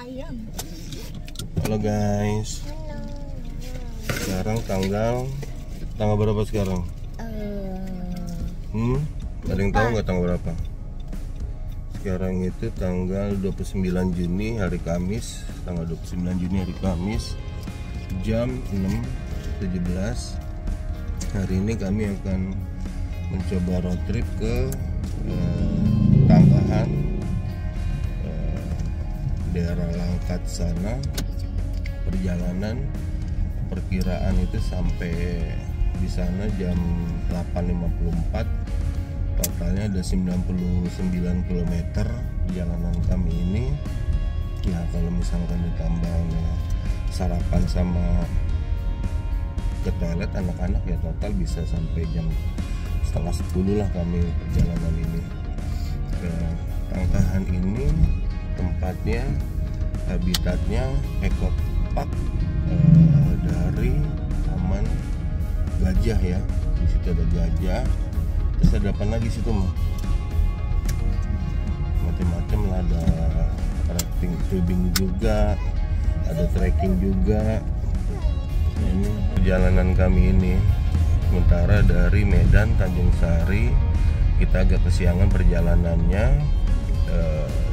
Halo guys. Sekarang tanggal berapa sekarang? Ada yang tahu nggak tanggal berapa? Sekarang itu tanggal 29 Juni hari Kamis. Tanggal 29 Juni hari Kamis, jam 6.17. Hari ini kami akan mencoba road trip ke Tangkahan, daerah Langkat sana. Perjalanan perkiraan itu sampai di sana jam 8.54. Totalnya ada 99 km perjalanan kami ini. Ya kalau misalkan ditambah sarapan sama ke toilet anak-anak, ya total bisa sampai jam setengah 10 lah kami perjalanan ini. Ke Tangkahan ini tempatnya, habitatnya ekopark dari Taman Gajah ya. Di situ ada gajah. Terus ada apa lagi situ mah? Macam-macam lah, ada rafting, tubing juga, ada trekking juga. Ini perjalanan kami ini. Sementara dari Medan Tanjung Sari kita agak kesiangan perjalanannya.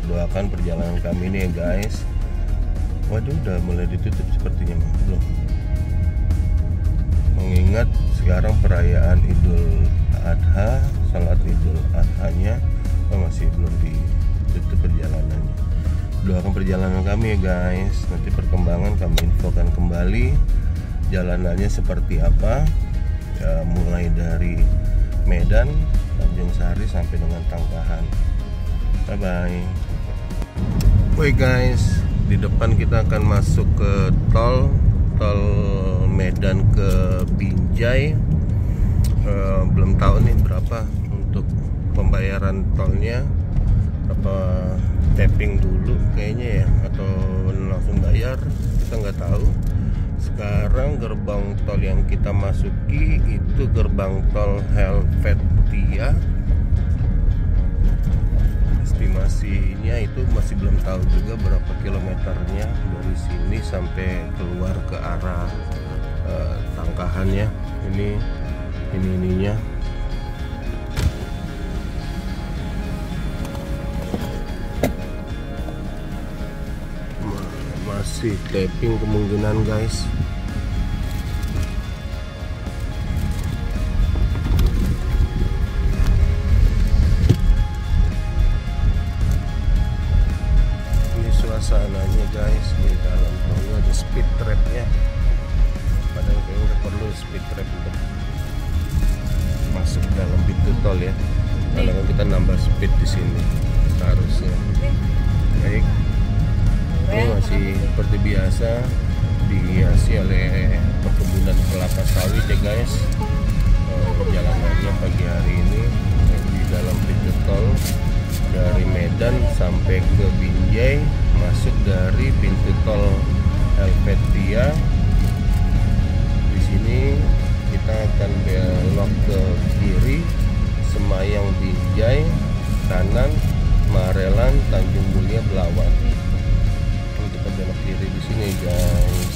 Doakan perjalanan kami ini ya guys. Waduh, udah mulai ditutup sepertinya, belum. Mengingat sekarang perayaan Idul Adha, salat Idul Adha-nya masih belum ditutup perjalanannya. Doakan perjalanan kami ya guys. Nanti perkembangan kami infokan kembali jalanannya seperti apa ya, mulai dari Medan Tanjung Sari sampai dengan Tangkahan. Bye bye. Woi guys, di depan kita akan masuk ke tol Medan ke Binjai. Belum tahu nih berapa untuk pembayaran tolnya, apa tapping dulu kayaknya ya, atau langsung bayar, kita nggak tahu. Sekarang gerbang tol yang kita masuki itu gerbang tol Helvetia. Estimasinya itu masih belum tahu juga berapa kilometernya dari sini sampai keluar ke arah Tangkahan ya. Ininya masih tapping kemungkinan guys. Ini suasananya guys, di dalam tolnya ada speed trap ya. Padahal kayaknya nggak perlu speed trap untuk masuk dalam pintu tol ya. Kalau kita nambah speed di sini harusnya. Baik. Ini masih seperti biasa dihiasi oleh perkebunan kelapa sawit ya guys. Perjalanannya pagi hari ini di dalam pintu tol dari Medan sampai ke Binjai, masuk dari pintu tol Helvetia. Di sini kita akan belok ke kiri, Semayang Binjai, kanan Marelan Tanjung Mulia Belawan. Kita belok kiri di sini guys.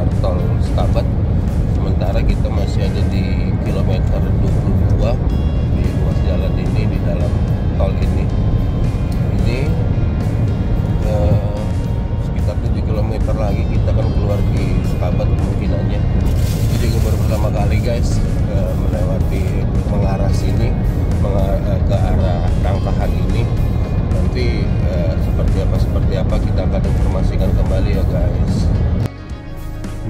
keluar tol Stabat. Sementara kita masih ada di kilometer 22 di ruas jalan ini, di dalam tol ini. Ini sekitar 7 km lagi kita akan keluar di Stabat kemungkinannya. Ini juga baru pertama kali guys melewati mengarah sini, ke arah Tangkahan ini. Nanti seperti apa kita akan informasikan kembali ya guys.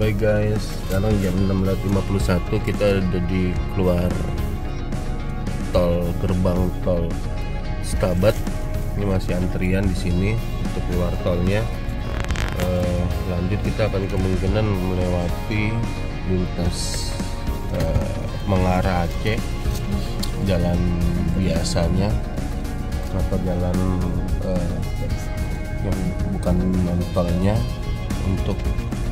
Baik guys, sekarang jam 16.51 kita ada di keluar tol, gerbang tol Stabat. Ini masih antrian di sini untuk keluar tolnya. Lanjut kita akan kemungkinan melewati lintas mengarah Aceh, jalan biasanya atau jalan yang bukan non tolnya. Untuk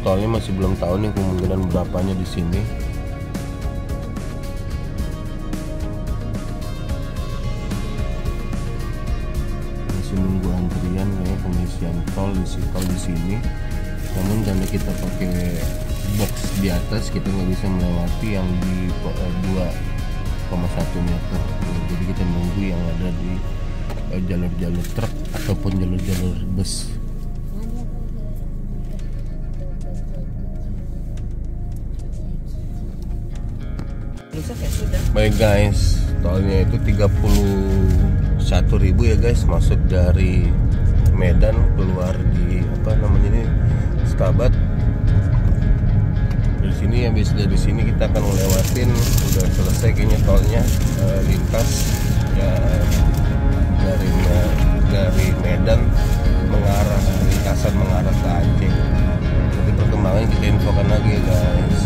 tolnya masih belum tahu nih kemungkinan berapanya di sini. Masih nunggu antrian kayak pengisian tol di sini. Namun karena kita pakai box di atas, kita nggak bisa melewati yang di 2,1 meter. Jadi kita nunggu yang ada di jalur-jalur truk ataupun jalur-jalur bus. Baik guys, tolnya itu 31.000 ya guys, masuk dari Medan keluar di ini Stabat. Dari sini habis dari sini kita akan melewatin, udah selesai kayaknya tolnya, lintas ya, dari Medan lintasan mengarah ke Aceh. Nanti perkembangan kita infokan lagi guys.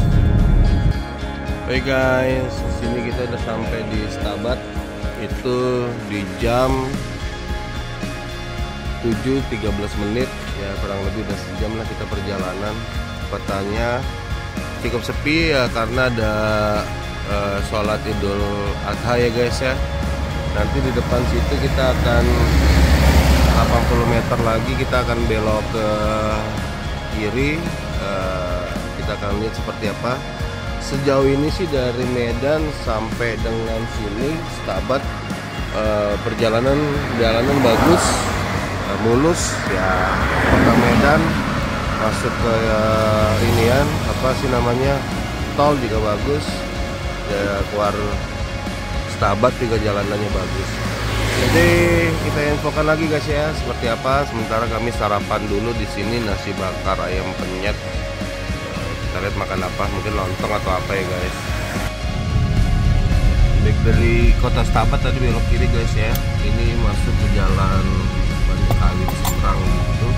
Baik guys, sini kita udah sampai di Stabat. Itu di jam 7.13 menit ya, kurang lebih udah sejam lah kita perjalanan. Petanya cukup sepi ya, karena ada sholat Idul Adha ya guys ya. Nanti di depan situ kita akan 80 meter lagi kita akan belok ke kiri. Kita akan lihat seperti apa. Sejauh ini sih dari Medan sampai dengan sini Stabat, jalanan bagus, mulus ya. Kota Medan masuk ke inian tol juga bagus ya, keluar Stabat juga jalanannya bagus. Jadi kita infokan lagi guys ya seperti apa. Sementara kami sarapan dulu di sini, nasi bakar ayam penyet. Kita lihat makan apa, mungkin lontong atau apa ya guys. Baik, dari kota Stabat tadi belok kiri guys ya. Ini masuk ke jalan Banyukalit Seberang gitu.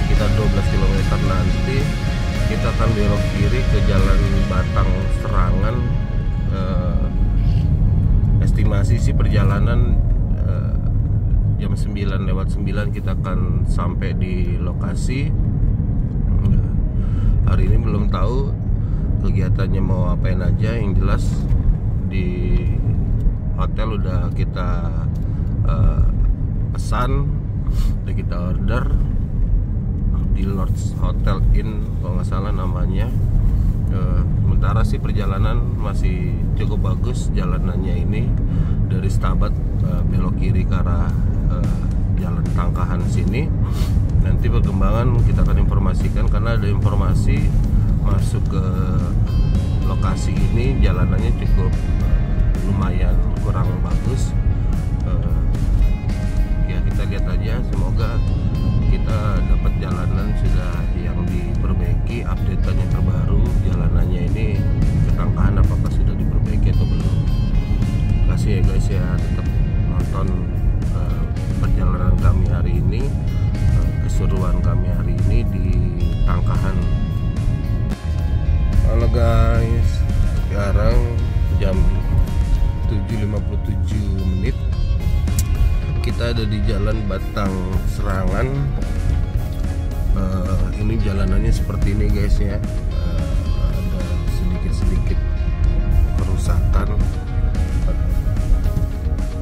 Sekitar 12 km nanti kita akan belok kiri ke jalan Batang Serangan. Estimasi sih perjalanan jam 9:09 kita akan sampai di lokasi. Hari ini belum tahu kegiatannya mau apain aja. Yang jelas di hotel udah kita pesan, udah kita order di Lords Hotel Inn kalau nggak salah namanya. Sementara sih perjalanan masih cukup bagus jalanannya ini. Dari Stabat belok kiri ke arah jalan Tangkahan sini. Nanti perkembangan kita akan informasikan, karena ada informasi masuk ke lokasi ini jalanannya cukup lumayan kurang bagus. Ya kita lihat aja, semoga kita dapat jalanan sudah yang diperbaiki. Update-nya terbaru jalanannya ini ke Tangkahan apakah sudah diperbaiki atau belum. Terima kasih ya guys ya, tetap nonton perjalanan kami hari ini, keseruan kami hari ini di Tangkahan. Halo guys, sekarang jam 7.57 menit. Kita ada di jalan Batang Serangan. Ini jalanannya seperti ini guys ya. Ada sedikit kerusakan.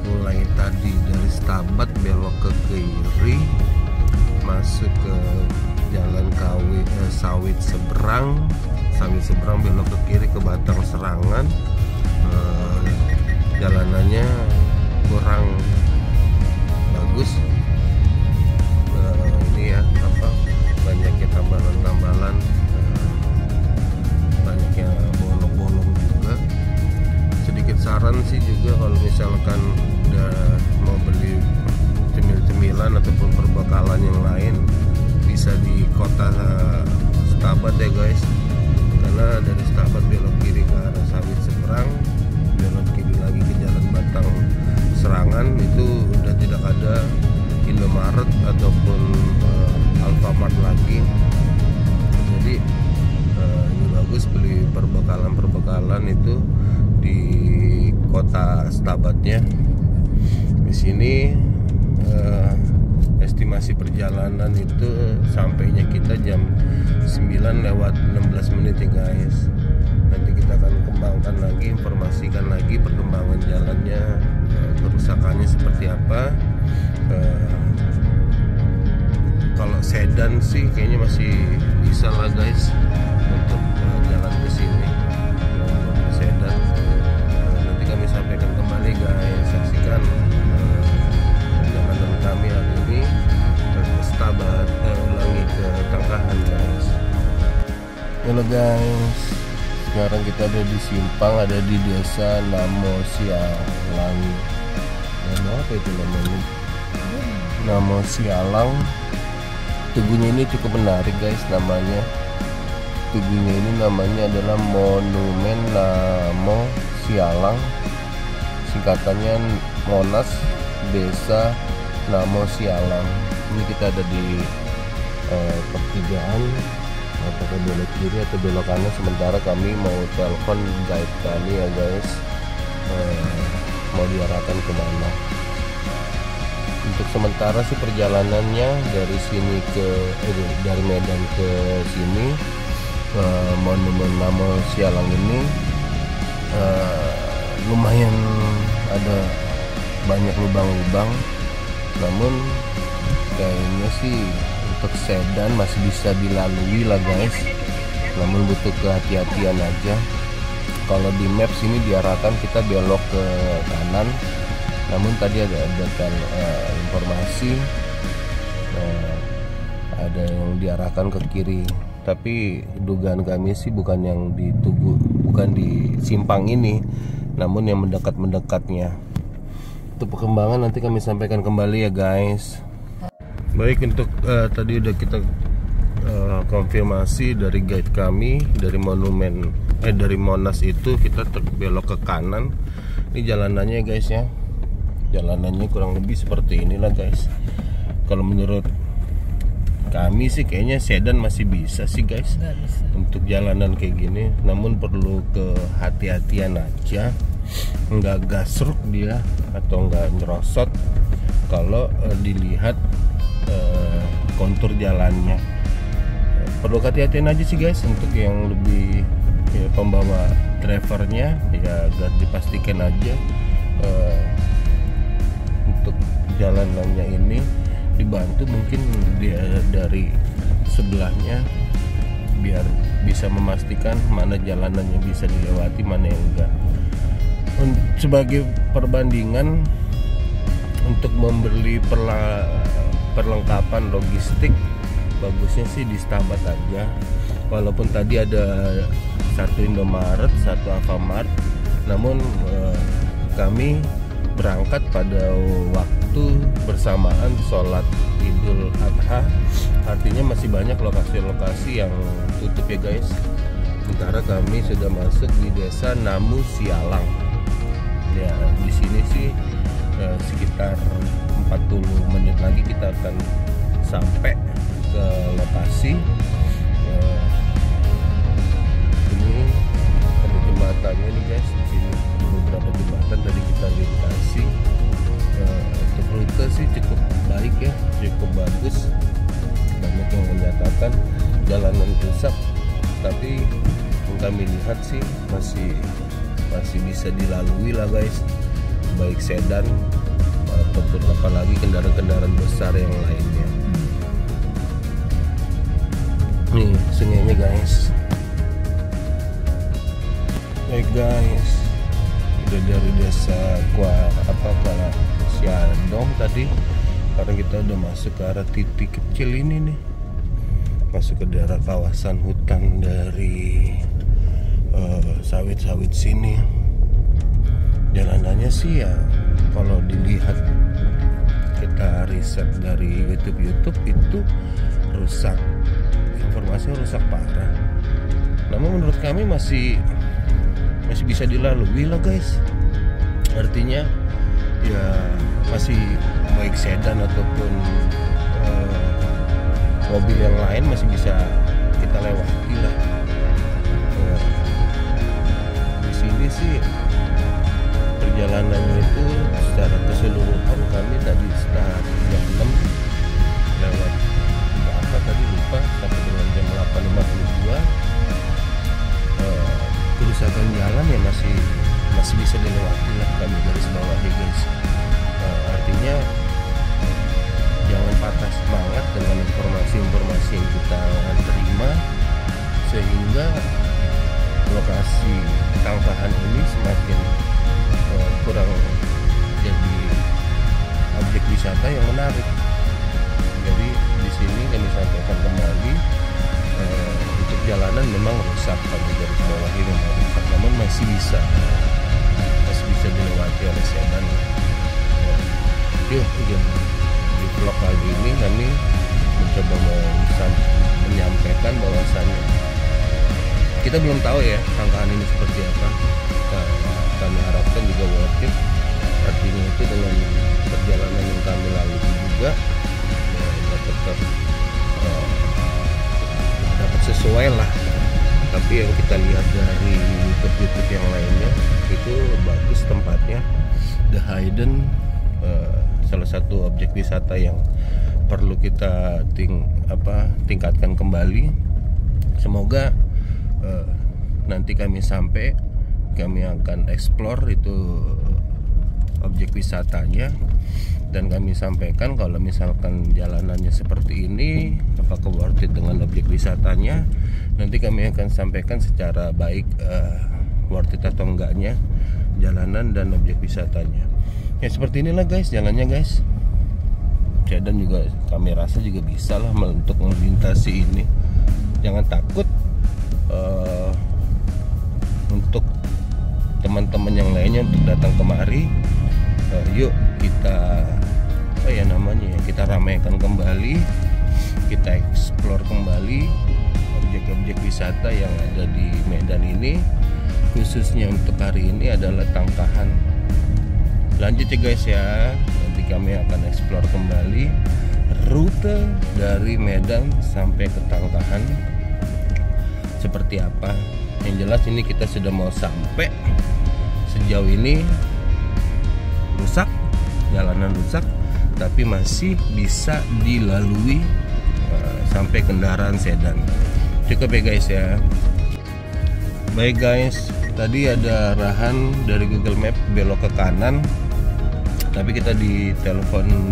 Mulai tadi dari Stabat belok ke kiri, masuk ke jalan Sawit Seberang belok ke kiri ke Batang Serangan. Jalanannya kurang bagus. Ini ya banyaknya tambalan-tambalan, banyaknya bolong-bolong juga. Sedikit saran sih juga kalau misalkan udah mau beli cemil-cemilan ataupun perbekalan yang lain, bisa di kota Setabat ya guys, karena dari Setabat belok kiri ke arah Sawit Seberang, belok kiri lagi ke Jalan Batang Serangan, itu udah tidak ada Indomaret ataupun Alfamart lagi. Jadi ini bagus beli perbekalan itu di kota Setabatnya. Di sini estimasi perjalanan itu sampainya kita jam 9:16 ya guys. Nanti kita akan kembangkan lagi, informasikan lagi perkembangan jalannya, kerusakannya seperti apa. Kalau sedan sih kayaknya masih bisa lah guys untuk jalan ke sini. Sedan nanti kami sampaikan kembali guys. Saksikan perjalanan kami hari ini ke Setabat, ulangi ke Tangkahan guys. Halo guys, sekarang kita ada di simpang, ada di desa Namo Sialang. Apa itu namanya? Namo Sialang. Tugunya ini cukup menarik guys namanya. Tugunya ini namanya adalah Monumen Namo Sialang. Singkatannya Monas Desa Namo Sialang. Ini kita ada di pertigaan, apakah belok kiri atau belok kanan. Sementara kami mau telepon guide kami ya guys, mau diarahkan kemana. Untuk sementara sih perjalanannya dari sini dari Medan ke sini, Monumen Namo Sialang ini lumayan ada banyak lubang-lubang, namun kayaknya sih untuk sedan masih bisa dilalui lah guys, namun butuh kehati-hatian aja. Kalau di maps ini diarahkan kita belok ke kanan, namun tadi ada informasi ada yang diarahkan ke kiri. Tapi dugaan kami sih bukan yang di simpang ini, namun yang mendekat-mendekatnya. Untuk perkembangan nanti kami sampaikan kembali ya guys. Baik, untuk tadi udah kita konfirmasi dari guide kami dari dari Monas itu kita belok ke kanan. Ini jalanannya guys ya. Jalanannya kurang lebih seperti inilah guys. Kalau menurut kami sih kayaknya sedan masih bisa sih guys untuk jalanan kayak gini, namun perlu kehati-hatian aja, nggak gasruk dia atau nggak nyerosot kalau dilihat kontur jalannya. Perlu hati-hatian aja sih guys. Untuk yang lebih pembawa drivernya ya agar dipastikan aja untuk jalanannya ini dibantu mungkin dari sebelahnya, biar bisa memastikan mana jalanan yang bisa dilewati, mana yang enggak. Sebagai perbandingan untuk membeli perlengkapan logistik, bagusnya sih di Setabat aja. Walaupun tadi ada satu Indomaret, satu Alfamart, namun kami berangkat pada waktu bersamaan sholat Idul Adha, artinya masih banyak lokasi-lokasi yang tutup ya guys. Sementara kami sudah masuk di desa Namo Sialang. Ya, di sini sih sekitar 40 menit lagi kita akan sampai ke lokasi. Ini ada jembatannya nih guys. Di sini beberapa jembatan tadi kita lintasi. Untuk rute sih cukup baik ya, cukup bagus. Banyak yang menyatakan jalanan rusak, tapi yang kami lihat sih masih bisa dilalui lah guys, baik sedan ataupun apalagi kendaraan-kendaraan besar yang lainnya. Nih sungainya guys. Baik guys, udah dari desa Kuala Siadong tadi. Sekarang kita udah masuk ke arah titik kecil ini nih, masuk ke daerah kawasan hutan dari sawit-sawit sini. Jalanannya sih ya kalau dilihat kita riset dari YouTube itu rusak, informasinya rusak parah. Namun menurut kami masih bisa dilalui lah guys. Artinya ya masih baik sedan ataupun mobil yang lain masih bisa kita lewati lah. Di sini sih perjalanannya itu secara keseluruhan kami tadi start jam 6 lewat apa tadi lupa sampai dengan jam 8.52. Kerusakan jalan ya masih bisa dilewati lah, kami garis bawahi guys. Artinya jangan patah semangat dengan informasi-informasi yang kita terima, sehingga lokasi Tangkahan ini semakin kurang jadi objek wisata yang menarik. Jadi di sini kami sampaikan kembali, untuk jalanan memang rusak, kami garis bawahi memang rusak, namun masih bisa dilewati oleh sedan. Yuk, di vlog kali ini kami mencoba menyampaikan bahwasannya kita belum tahu ya Tangkahan ini seperti apa. Kami harapkan juga worth it. Artinya itu dengan perjalanan yang kami lalui juga dapat sesuai lah. Tapi yang kita lihat dari YouTube yang lainnya itu bagus tempatnya. The Hidden, salah satu objek wisata yang perlu kita tingkatkan kembali. Semoga nanti kami sampai, kami akan explore itu objek wisatanya, dan kami sampaikan kalau misalkan jalanannya seperti ini, apakah worth it dengan objek wisatanya. Nanti kami akan sampaikan secara baik worth it atau enggaknya jalanan dan objek wisatanya. Ya seperti inilah guys jalannya guys. Sedan juga kami rasa juga bisa lah untuk melintasi ini. Jangan takut. Untuk teman-teman yang lainnya untuk datang kemari, yuk kita kita ramaikan kembali, kita explore kembali objek-objek wisata yang ada di Medan ini. Khususnya untuk hari ini adalah Tangkahan. Lanjut ya guys ya, nanti kami akan explore kembali rute dari Medan sampai ke Tangkahan seperti apa. Yang jelas ini kita sudah mau sampai. Sejauh ini rusak, jalanan rusak, tapi masih bisa dilalui sampai kendaraan sedan. Cukup ya guys ya. Baik guys, tadi ada arahan dari Google Map belok ke kanan, tapi kita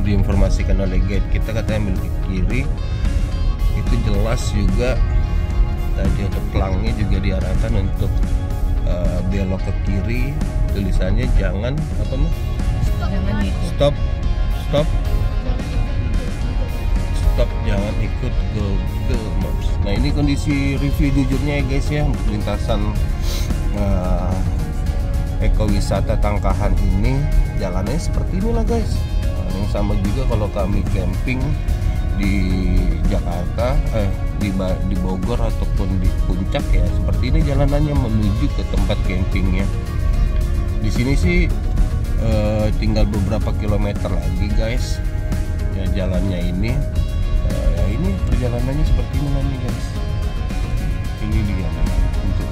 diinformasikan oleh guide kita katanya belok ke kiri. Itu jelas juga. Tadi untuk pelangnya juga diarahkan untuk belok ke kiri. Tulisannya jangan stop, jangan ikut Google Maps. Nah ini kondisi review jujurnya ya guys ya, lintasan ekowisata Tangkahan ini jalannya seperti inilah guys. Yang sama juga kalau kami camping di Jakarta, di Bogor ataupun di Puncak ya seperti ini jalanannya menuju ke tempat campingnya. Di sini sih tinggal beberapa kilometer lagi guys ya jalannya ini. Ini perjalanannya seperti ini nanti guys. Ini dia untuk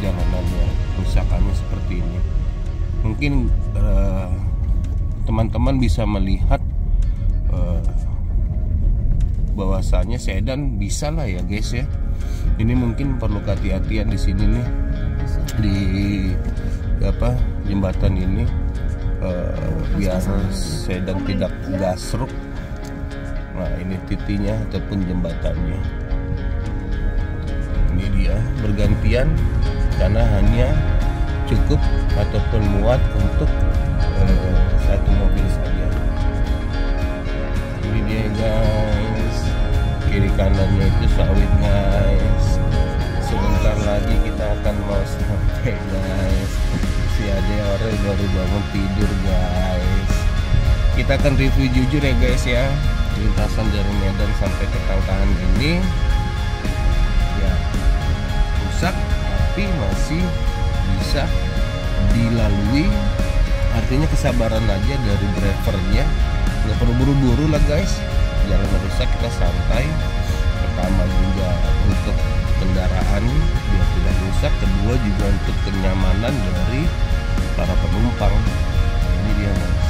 jalanannya, kerusakannya seperti ini. Mungkin teman-teman bisa melihat bahwasanya sedan bisa lah ya guys ya. Ini mungkin perlu kehati-hatian di sini nih, di jembatan ini, biar sedan tidak gasruk. Nah ini titiknya ataupun jembatannya. gantian karena hanya cukup ataupun muat untuk satu mobil saja. Ini dia guys, kiri kanannya itu sawit guys. Sebentar lagi kita akan mau sampai guys. Si Ade orang baru bangun tidur guys. Kita akan review jujur ya guys ya, lintasan dari Medan sampai ke Tangkahan ini ya rusak tapi masih bisa dilalui. Artinya kesabaran aja dari drivernya, nggak perlu buru-buru lah guys. Jalan rusak kita santai. Pertama juga untuk kendaraan biar tidak rusak, kedua juga untuk kenyamanan dari para penumpang. Ini dia guys,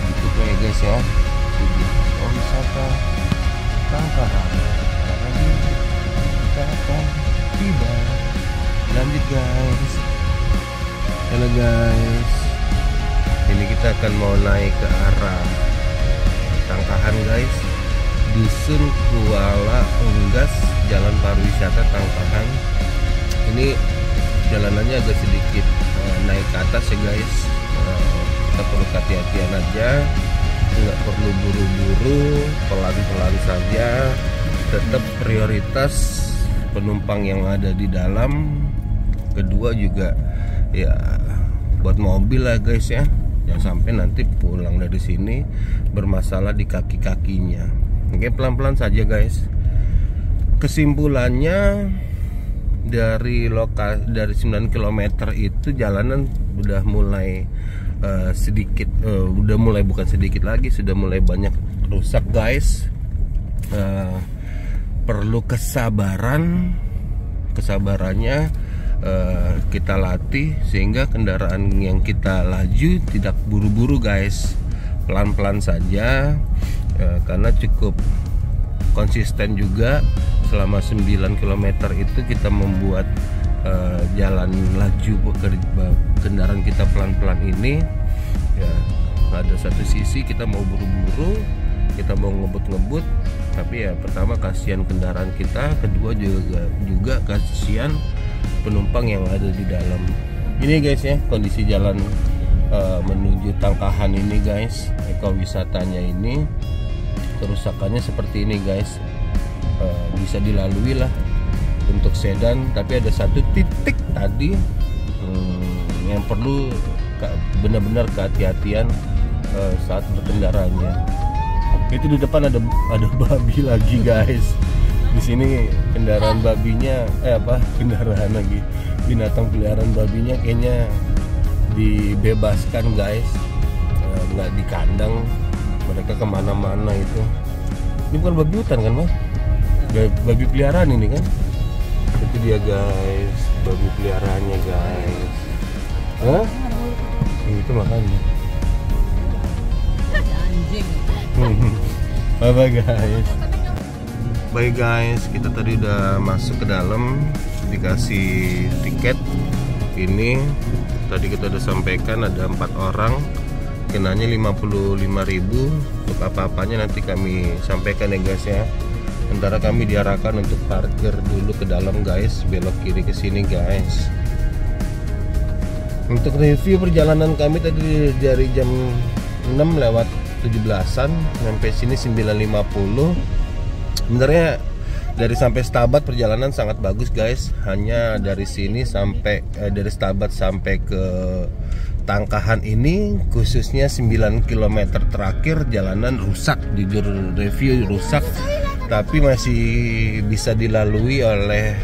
gitu ya guys ya. Oh wisata Tangkahan lagi kita akan tiba. Lanjut guys. Halo guys, ini kita akan mau naik ke arah Tangkahan guys, Dusun Kuala Unggas, Jalan Pariwisata Tangkahan. Ini jalanannya agak sedikit naik ke atas ya guys. Kita perlu hati-hatian aja, nggak perlu buru-buru, pelan-pelan saja. Tetap prioritas penumpang yang ada di dalam. Kedua juga ya buat mobil lah guys ya, jangan sampai nanti pulang dari sini bermasalah di kaki-kakinya. Oke, pelan-pelan saja guys. Kesimpulannya dari 9 km itu jalanan udah mulai bukan sedikit lagi, sudah mulai banyak rusak guys. Perlu kesabarannya kita latih sehingga kendaraan yang kita laju tidak buru-buru guys, pelan-pelan saja. Karena cukup konsisten juga selama 9 km itu kita membuat jalan laju kendaraan kita pelan-pelan ini ya. Ada satu sisi kita mau buru-buru, kita mau ngebut-ngebut, tapi ya pertama kasihan kendaraan kita, kedua juga kasihan penumpang yang ada di dalam. Ini guys ya kondisi jalan menuju Tangkahan ini guys, ekowisatanya ini kerusakannya seperti ini guys. Bisa dilalui lah untuk sedan, tapi ada satu titik tadi yang perlu benar-benar kehati-hatian saat berkendaranya. Itu di depan ada babi lagi guys. Di sini kendaraan babinya kendaraan lagi, binatang peliharaan babinya kayaknya dibebaskan guys, nggak di kandang, mereka kemana-mana itu. Ini bukan babi hutan kan mas? Babi peliharaan ini kan? Itu dia guys, babi peliharaannya guys. Hah? Itu makanya. Anjing. Bye guys. Baik guys, kita tadi udah masuk ke dalam, dikasih tiket. Ini tadi kita udah sampaikan ada 4 orang, kenanya 55.000. Untuk apa-apanya nanti kami sampaikan ya guys ya. Sementara kami diarahkan untuk parkir dulu ke dalam guys, belok kiri ke sini guys. Untuk review perjalanan kami tadi dari jam 6:17-an sampai sini 9.50. Sebenarnya dari sampai Stabat perjalanan sangat bagus guys. Hanya dari sini sampai dari Stabat sampai ke Tangkahan ini khususnya 9 km terakhir jalanan rusak, jujur review rusak, tapi masih bisa dilalui oleh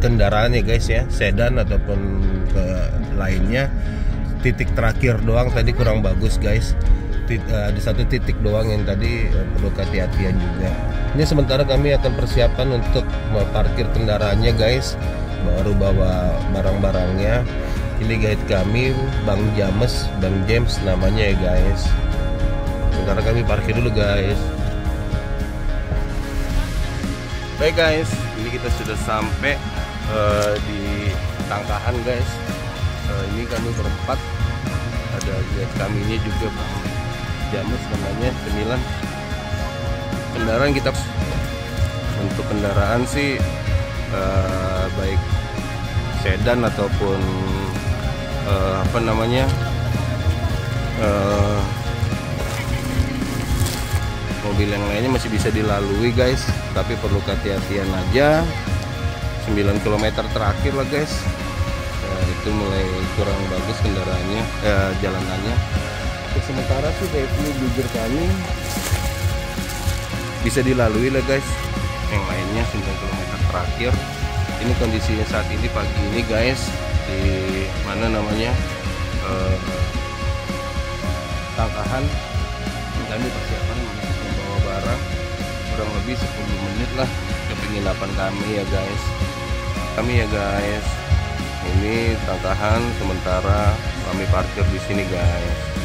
kendaraan ya guys ya, sedan ataupun ke lainnya. Titik terakhir doang tadi kurang bagus guys. Ada satu titik doang yang tadi perlu kehati-hatian juga. Ini sementara kami akan persiapan untuk parkir kendaraannya guys, baru bawa barang-barangnya. Ini guide kami Bang James namanya ya guys. Sementara kami parkir dulu guys. Baik guys, ini kita sudah sampai di Tangkahan guys. Ini kami berempat, ada guide kami ini juga Bang James namanya, Cemilan. Kendaraan kita untuk kendaraan sih baik sedan ataupun apa namanya mobil yang lainnya masih bisa dilalui guys, tapi perlu kehati-hatian aja. 9 km terakhir lah guys, itu mulai kurang bagus kendaraannya, jalanannya. Untuk sementara sih review jujur kami bisa dilalui lah guys. Yang lainnya 9 km terakhir. Ini kondisinya saat ini pagi ini guys, di mana namanya Tangkahan. Kami persiapan untuk membawa barang kurang lebih 10 menit lah ke penginapan kami ya guys. Ini Tangkahan, sementara kami parkir di sini guys.